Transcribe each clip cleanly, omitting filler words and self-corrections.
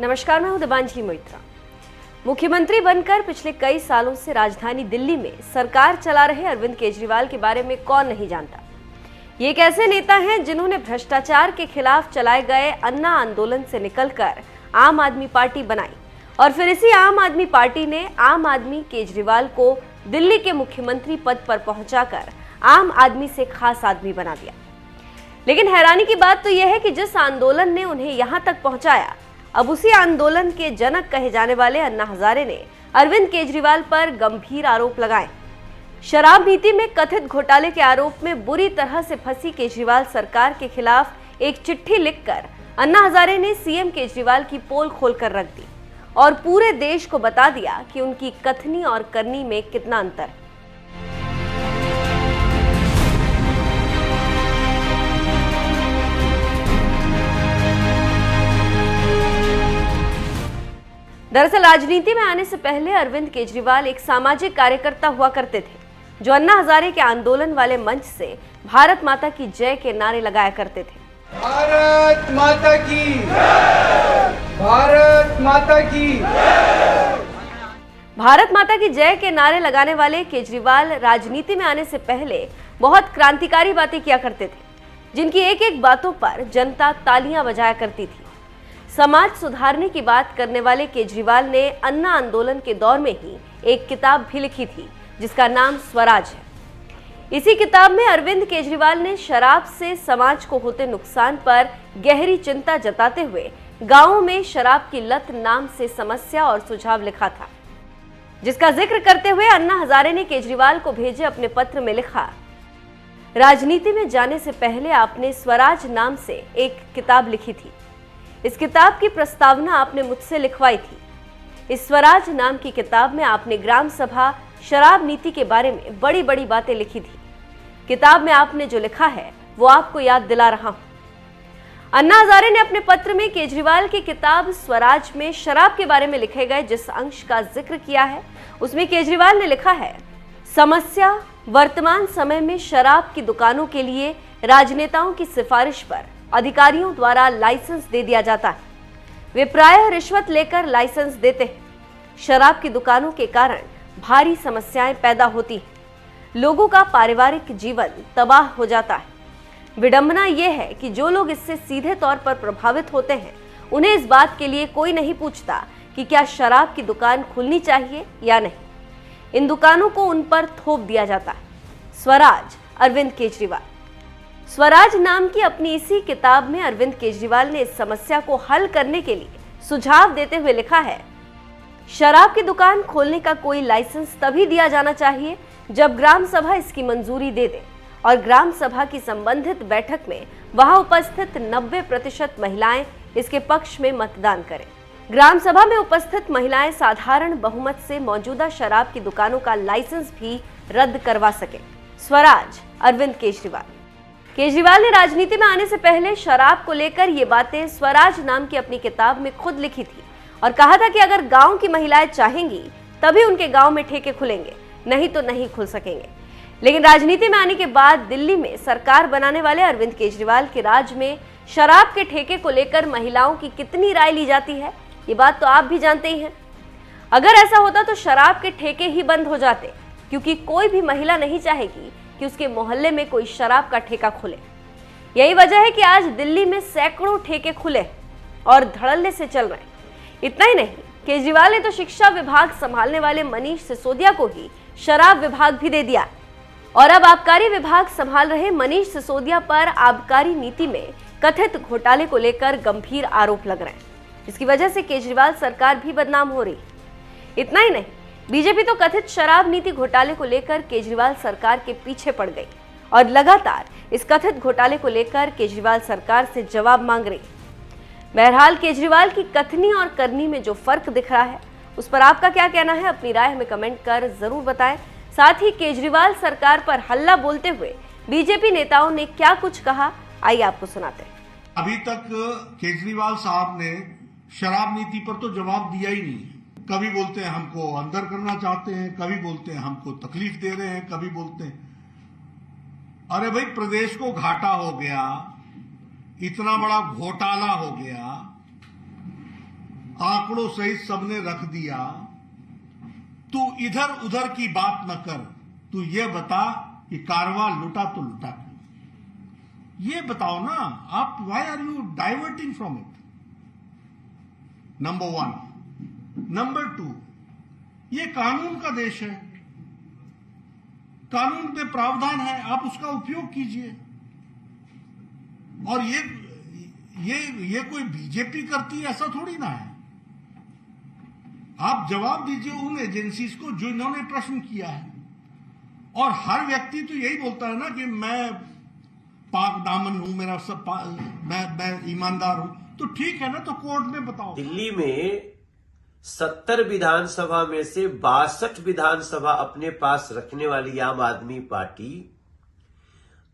नमस्कार, मैं हूं दिबांजलि मोइत्रा। मुख्यमंत्री बनकर पिछले कई सालों से राजधानी दिल्ली में सरकार चला रहे अरविंद केजरीवाल के बारे में कौन नहीं जानता। ये एक ऐसे नेता हैं जिन्होंने भ्रष्टाचार के खिलाफ चलाए गए अन्ना आंदोलन से निकलकर आम आदमी पार्टी बनाई और फिर इसी आम आदमी पार्टी ने आम आदमी केजरीवाल को दिल्ली के मुख्यमंत्री पद पर पहुंचाकर आम आदमी से खास आदमी बना दिया। लेकिन हैरानी की बात तो यह है कि जिस आंदोलन ने उन्हें यहां तक पहुंचाया, अब उसी आंदोलन के जनक कहे जाने वाले अन्ना हजारे ने अरविंद केजरीवाल पर गंभीर आरोप लगाए। शराब नीति में कथित घोटाले के आरोप में बुरी तरह से फंसी केजरीवाल सरकार के खिलाफ एक चिट्ठी लिखकर अन्ना हजारे ने सीएम केजरीवाल की पोल खोलकर रख दी और पूरे देश को बता दिया कि उनकी कथनी और करनी में कितना अंतर है। दरअसल राजनीति में आने से पहले अरविंद केजरीवाल एक सामाजिक कार्यकर्ता हुआ करते थे, जो अन्ना हजारे के आंदोलन वाले मंच से भारत माता की जय के नारे लगाया करते थे। भारत माता की जय! भारत माता की जय! भारत माता की जय के नारे लगाने वाले केजरीवाल राजनीति में आने से पहले बहुत क्रांतिकारी बातें किया करते थे, जिनकी एक एक बातों पर जनता तालियां बजाया करती थी। समाज सुधारने की बात करने वाले केजरीवाल ने अन्ना आंदोलन के दौर में ही एक किताब भी लिखी थी, जिसका नाम स्वराज है। इसी किताब में अरविंद केजरीवाल ने शराब से समाज को होते नुकसान पर गहरी चिंता जताते हुए गांवों में शराब की लत नाम से समस्या और सुझाव लिखा था, जिसका जिक्र करते हुए अन्ना हजारे ने केजरीवाल को भेजे अपने पत्र में लिखा, राजनीति में जाने से पहले आपने स्वराज नाम से एक किताब लिखी थी। इस किताब की प्रस्तावना आपने मुझसे लिखवाई थी। इस स्वराज नाम की किताब में आपने ग्राम सभा शराब नीति के बारे में बड़ी बड़ी बातें लिखी थी। किताब में आपने जो लिखा है वो आपको याद दिला रहा हूं। अन्ना हजारे ने अपने पत्र में केजरीवाल की किताब स्वराज में शराब के बारे में लिखे गए जिस अंश का जिक्र किया है, उसमें केजरीवाल ने लिखा है, समस्या वर्तमान समय में शराब की दुकानों के लिए राजनेताओं की सिफारिश पर अधिकारियों द्वारा लाइसेंस दे दिया जाता है। वे प्रायः रिश्वत लेकर लाइसेंस देते हैं। शराब की दुकानों के कारण भारी समस्याएं पैदा होती हैं। लोगों का पारिवारिक जीवन तबाह हो जाता है। विडंबना यह है कि जो लोग इससे सीधे तौर पर प्रभावित होते हैं, उन्हें इस बात के लिए कोई नहीं पूछता कि क्या शराब की दुकान खुलनी चाहिए या नहीं। इन दुकानों को उन पर थोप दिया जाता है। स्वराज, अरविंद केजरीवाल। स्वराज नाम की अपनी इसी किताब में अरविंद केजरीवाल ने इस समस्या को हल करने के लिए सुझाव देते हुए लिखा है, शराब की दुकान खोलने का कोई लाइसेंस तभी दिया जाना चाहिए जब ग्राम सभा इसकी मंजूरी दे दे और ग्राम सभा की संबंधित बैठक में वहां उपस्थित 90% महिलाएं इसके पक्ष में मतदान करें। ग्राम सभा में उपस्थित महिलाएं साधारण बहुमत से मौजूदा शराब की दुकानों का लाइसेंस भी रद्द करवा सके। स्वराज, अरविंद केजरीवाल। केजरीवाल ने राजनीति में आने से पहले शराब को लेकर ये बातें स्वराज नाम की अपनी किताब में खुद लिखी थी और कहा था कि अगर गांव की महिलाएं चाहेंगी तभी उनके गांव में ठेके खुलेंगे, नहीं तो नहीं खुल सकेंगे। लेकिन राजनीति में आने के बाद दिल्ली में सरकार बनाने वाले अरविंद केजरीवाल के राज में शराब के ठेके को लेकर महिलाओं की कितनी राय ली जाती है, ये बात तो आप भी जानते ही हैं। अगर ऐसा होता तो शराब के ठेके ही बंद हो जाते, क्योंकि कोई भी महिला नहीं चाहेगी कि उसके मोहल्ले में कोई शराब का ठेका खुले। यही वजह है कि आज दिल्ली में सैकड़ों ठेके खुले और धड़ल्ले से चल रहे हैं। इतना ही नहीं, केजरीवाल ने तो शिक्षा विभाग संभालने वाले मनीष सिसोदिया को ही शराब विभाग भी दे दिया और अब आबकारी विभाग संभाल रहे मनीष सिसोदिया पर आबकारी नीति में कथित घोटाले को लेकर गंभीर आरोप लग रहे हैं, जिसकी वजह से केजरीवाल सरकार भी बदनाम हो रही। इतना ही नहीं, बीजेपी तो कथित शराब नीति घोटाले को लेकर केजरीवाल सरकार के पीछे पड़ गई और लगातार इस कथित घोटाले को लेकर केजरीवाल सरकार से जवाब मांग रही। बहरहाल केजरीवाल की कथनी और करनी में जो फर्क दिख रहा है, उस पर आपका क्या कहना है, अपनी राय हमें कमेंट कर जरूर बताएं। साथ ही केजरीवाल सरकार पर हल्ला बोलते हुए बीजेपी नेताओं ने क्या कुछ कहा, आइए आपको सुनाते हैं। अभी तक केजरीवाल साहब ने शराब नीति पर तो जवाब दिया ही नहीं। कभी बोलते हैं हमको अंदर करना चाहते हैं, कभी बोलते हैं हमको तकलीफ दे रहे हैं, कभी बोलते हैं अरे भाई प्रदेश को घाटा हो गया, इतना बड़ा घोटाला हो गया, आंकड़ों सहित सबने रख दिया। तू इधर उधर की बात न कर, तू ये बता कि कारवां लुटा तो लुटा क्यों? ये बताओ ना आप, why are you diverting from it? Number 1। Number 2, ये कानून का देश है, कानून में प्रावधान है, आप उसका उपयोग कीजिए। और ये कोई बीजेपी करती है ऐसा थोड़ी ना है। आप जवाब दीजिए उन एजेंसीज को जो इन्होंने प्रश्न किया है। और हर व्यक्ति तो यही बोलता है ना कि मैं पाक दामन हूं, मेरा सब मैं ईमानदार हूं। तो ठीक है ना, तो कोर्ट में बताओ। दिल्ली में 70 विधानसभा में से 62 विधानसभा अपने पास रखने वाली आम आदमी पार्टी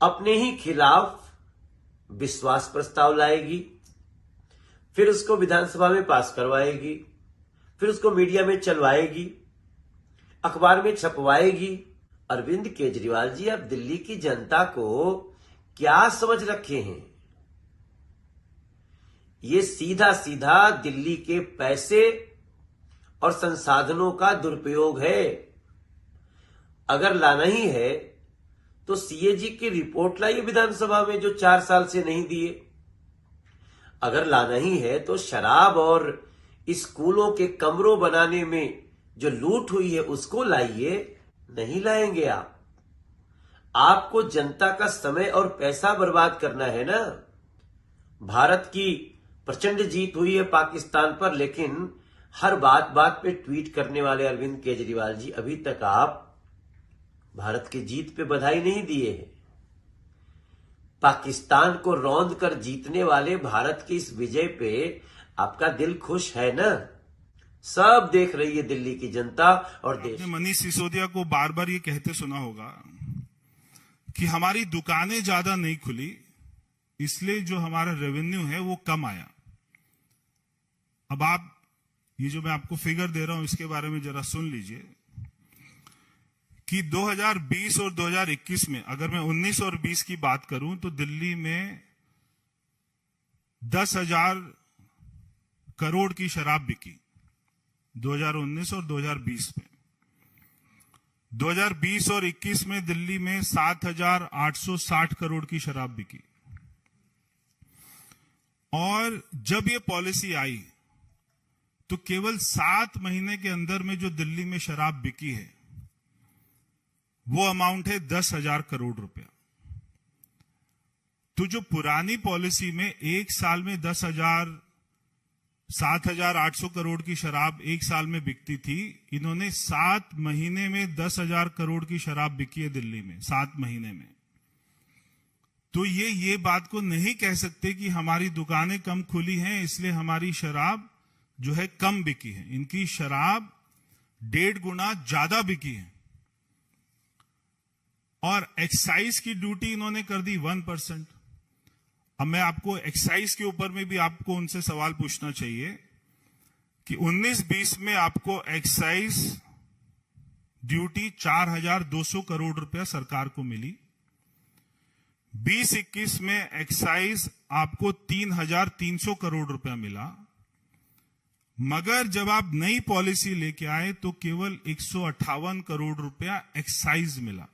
अपने ही खिलाफ विश्वास प्रस्ताव लाएगी, फिर उसको विधानसभा में पास करवाएगी, फिर उसको मीडिया में चलवाएगी, अखबार में छपवाएगी। अरविंद केजरीवाल जी, आप दिल्ली की जनता को क्या समझ रखे हैं? ये सीधा सीधा दिल्ली के पैसे और संसाधनों का दुरुपयोग है। अगर लाना ही है तो सीएजी की रिपोर्ट लाइए विधानसभा में, जो 4 साल से नहीं दिए। अगर लाना ही है तो शराब और स्कूलों के कमरों बनाने में जो लूट हुई है उसको लाइए। नहीं लाएंगे आप। आपको जनता का समय और पैसा बर्बाद करना है ना। भारत की प्रचंड जीत हुई है पाकिस्तान पर, लेकिन हर बात बात पे ट्वीट करने वाले अरविंद केजरीवाल जी, अभी तक आप भारत की जीत पे बधाई नहीं दिए हैं। पाकिस्तान को रौंद कर जीतने वाले भारत की इस विजय पे आपका दिल खुश है ना? सब देख रही है दिल्ली की जनता और देश। मनीष सिसोदिया को बार बार ये कहते सुना होगा कि हमारी दुकानें ज्यादा नहीं खुली, इसलिए जो हमारा रेवेन्यू है वो कम आया। अब आप ये जो मैं आपको फिगर दे रहा हूं इसके बारे में जरा सुन लीजिए कि 2020 और 2021 में, अगर मैं 19 और 20 की बात करूं तो दिल्ली में 10,000 करोड़ की शराब बिकी 2019 और 2020 में। 2020 और 21 में दिल्ली में 7,860 करोड़ की शराब बिकी। और जब ये पॉलिसी आई तो केवल 7 महीने के अंदर में जो दिल्ली में शराब बिकी है वो अमाउंट है 10,000 करोड़ रुपया। तो जो पुरानी पॉलिसी में एक साल में 7,800 करोड़ की शराब एक साल में बिकती थी, इन्होंने 7 महीने में 10,000 करोड़ की शराब बिकी है दिल्ली में, 7 महीने में। तो ये बात को नहीं कह सकते कि हमारी दुकानें कम खुली हैं इसलिए हमारी शराब जो है कम बिकी है। इनकी शराब 1.5 गुना ज्यादा बिकी है। और एक्साइज की ड्यूटी इन्होंने कर दी 1%। अब मैं आपको एक्साइज के ऊपर में भी आपको उनसे सवाल पूछना चाहिए कि 19-20 में आपको एक्साइज ड्यूटी 4,200 करोड़ रुपया सरकार को मिली। 20-21 में एक्साइज आपको 3,300 करोड़ रुपया मिला। मगर जब आप नई पॉलिसी लेके आए तो केवल 158 करोड़ रुपया एक्साइज मिला।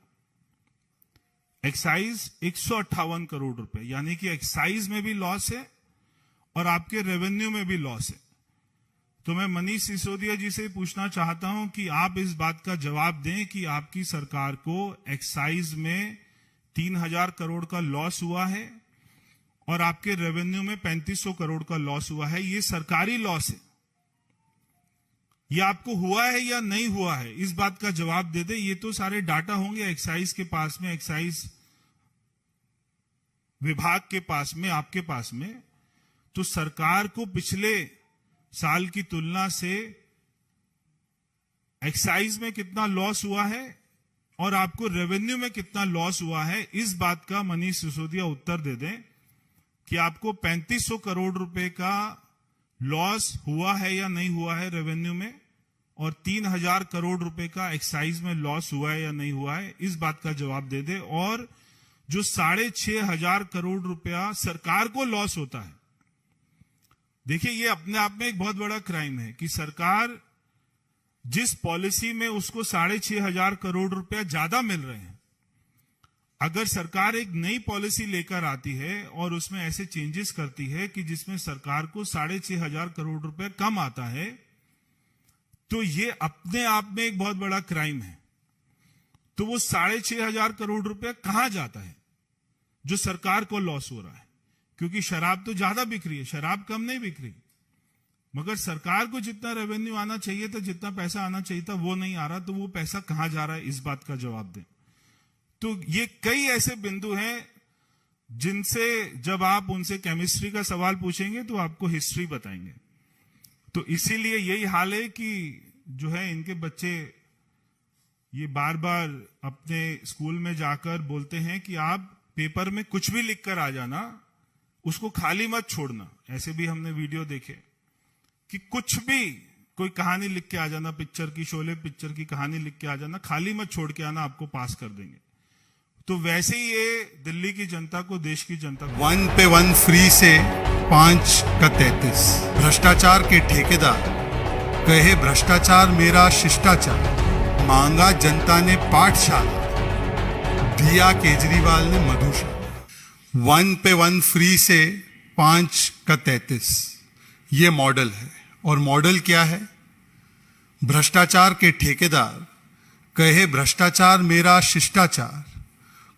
एक्साइज 158 करोड़ रुपए, यानी कि एक्साइज में भी लॉस है और आपके रेवेन्यू में भी लॉस है। तो मैं मनीष सिसोदिया जी से पूछना चाहता हूं कि आप इस बात का जवाब दें कि आपकी सरकार को एक्साइज में 3,000 करोड़ का लॉस हुआ है और आपके रेवेन्यू में 3,500 करोड़ का लॉस हुआ है। ये सरकारी लॉस है। ये आपको हुआ है या नहीं हुआ है, इस बात का जवाब दे दे। ये तो सारे डाटा होंगे एक्साइज के पास में, एक्साइज विभाग के पास में, आपके पास में। तो सरकार को पिछले साल की तुलना से एक्साइज में कितना लॉस हुआ है और आपको रेवेन्यू में कितना लॉस हुआ है, इस बात का मनीष सिसोदिया उत्तर दे दें कि आपको 3,500 करोड़ रुपए का लॉस हुआ है या नहीं हुआ है रेवेन्यू में, और 3,000 करोड़ रुपए का एक्साइज में लॉस हुआ है या नहीं हुआ है, इस बात का जवाब दे दे। और जो 6,500 करोड़ रुपया सरकार को लॉस होता है देखिए, ये अपने आप में एक बहुत बड़ा क्राइम है कि सरकार जिस पॉलिसी में उसको 6,500 करोड़ रुपया ज्यादा मिल रहे हैं, अगर सरकार एक नई पॉलिसी लेकर आती है और उसमें ऐसे चेंजेस करती है कि जिसमें सरकार को 6,500 करोड़ रुपया कम आता है, तो ये अपने आप में एक बहुत बड़ा क्राइम है। तो वो 6,500 करोड़ रुपया कहां जाता है जो सरकार को लॉस हो रहा है? क्योंकि शराब तो ज्यादा बिक रही है, शराब कम नहीं बिक रही, मगर सरकार को जितना रेवेन्यू आना चाहिए था, जितना पैसा आना चाहिए था, वो नहीं आ रहा। तो वो पैसा कहां जा रहा है, इस बात का जवाब दें। तो ये कई ऐसे बिंदु हैं जिनसे जब आप उनसे केमिस्ट्री का सवाल पूछेंगे तो आपको हिस्ट्री बताएंगे। तो इसीलिए यही हाल है कि जो है इनके बच्चे ये बार बार अपने स्कूल में जाकर बोलते हैं कि आप पेपर में कुछ भी लिख कर आ जाना, उसको खाली मत छोड़ना। ऐसे भी हमने वीडियो देखे कि कुछ भी कोई कहानी लिख के आ जाना, पिक्चर की, शोले पिक्चर की कहानी लिख के आ जाना, खाली मत छोड़ के आना, आपको पास कर देंगे। तो वैसे ही ये दिल्ली की जनता को, देश की जनता को 1 पे 1 फ्री से 5 का 33। भ्रष्टाचार के ठेकेदार कहे भ्रष्टाचार मेरा शिष्टाचार, मांगा जनता ने पाठशाला, दिया केजरीवाल ने मधुशाला। 1 पे 1 फ्री से 5 का 33 ये मॉडल है। और मॉडल क्या है? भ्रष्टाचार के ठेकेदार कहे भ्रष्टाचार मेरा शिष्टाचार,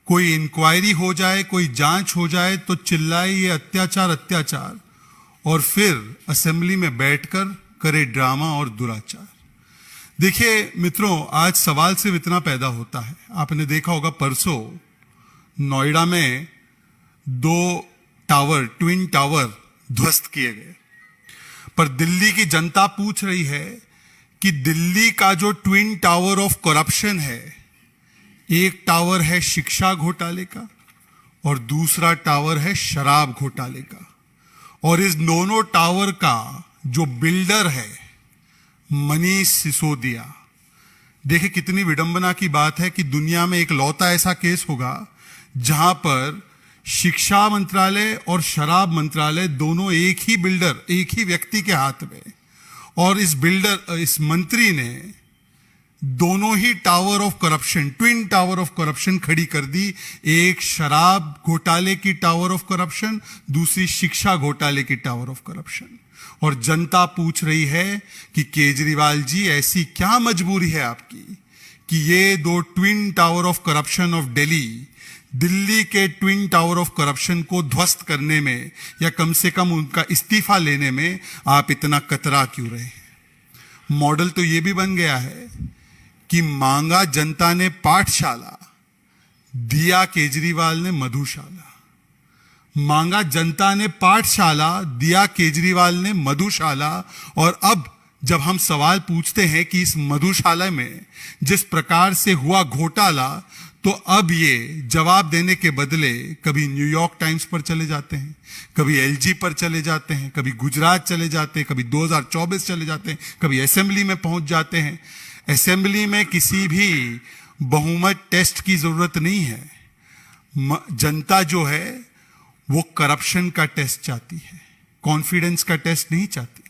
कोई इंक्वायरी हो जाए, कोई जांच हो जाए तो चिल्लाए ये अत्याचार अत्याचार, और फिर असेंबली में बैठकर करे ड्रामा और दुराचार। देखिए मित्रों, आज सवाल सिर्फ इतना पैदा होता है, आपने देखा होगा परसों नोएडा में 2 टावर, ट्विन टावर ध्वस्त किए गए। पर दिल्ली की जनता पूछ रही है कि दिल्ली का जो ट्विन टावर ऑफ करप्शन है, एक टावर है शिक्षा घोटाले का और दूसरा टावर है शराब घोटाले का, और इस दोनों टावर का जो बिल्डर है मनीष सिसोदिया। देखिए कितनी विडंबना की बात है कि दुनिया में एक लौता ऐसा केस होगा जहां पर शिक्षा मंत्रालय और शराब मंत्रालय दोनों एक ही बिल्डर, एक ही व्यक्ति के हाथ में, और इस मंत्री ने दोनों ही tower of corruption, twin tower of corruption खड़ी कर दी। एक शराब घोटाले की टावर ऑफ करप्शन, दूसरी शिक्षा घोटाले की टावर ऑफ करप्शन। और जनता पूछ रही है कि केजरीवाल जी ऐसी क्या मजबूरी है आपकी कि ये 2 twin tower of corruption of Delhi के ट्विन टावर ऑफ करप्शन को ध्वस्त करने में, या कम से कम उनका इस्तीफा लेने में आप इतना कतरा क्यों रहे? मॉडल तो ये भी बन गया है कि मांगा जनता ने पाठशाला, दिया केजरीवाल ने मधुशाला। मांगा जनता ने पाठशाला, दिया केजरीवाल ने मधुशाला। और अब जब हम सवाल पूछते हैं कि इस मधुशाला में जिस प्रकार से हुआ घोटाला, तो अब ये जवाब देने के बदले कभी न्यूयॉर्क टाइम्स पर चले जाते हैं, कभी एलजी पर चले जाते हैं, कभी गुजरात चले जाते हैं, कभी 2024 चले जाते हैं, कभी असेंबली में पहुंच जाते हैं। असेंबली में किसी भी बहुमत टेस्ट की जरूरत नहीं है। जनता जो है वो करप्शन का टेस्ट चाहती है, कॉन्फिडेंस का टेस्ट नहीं चाहती।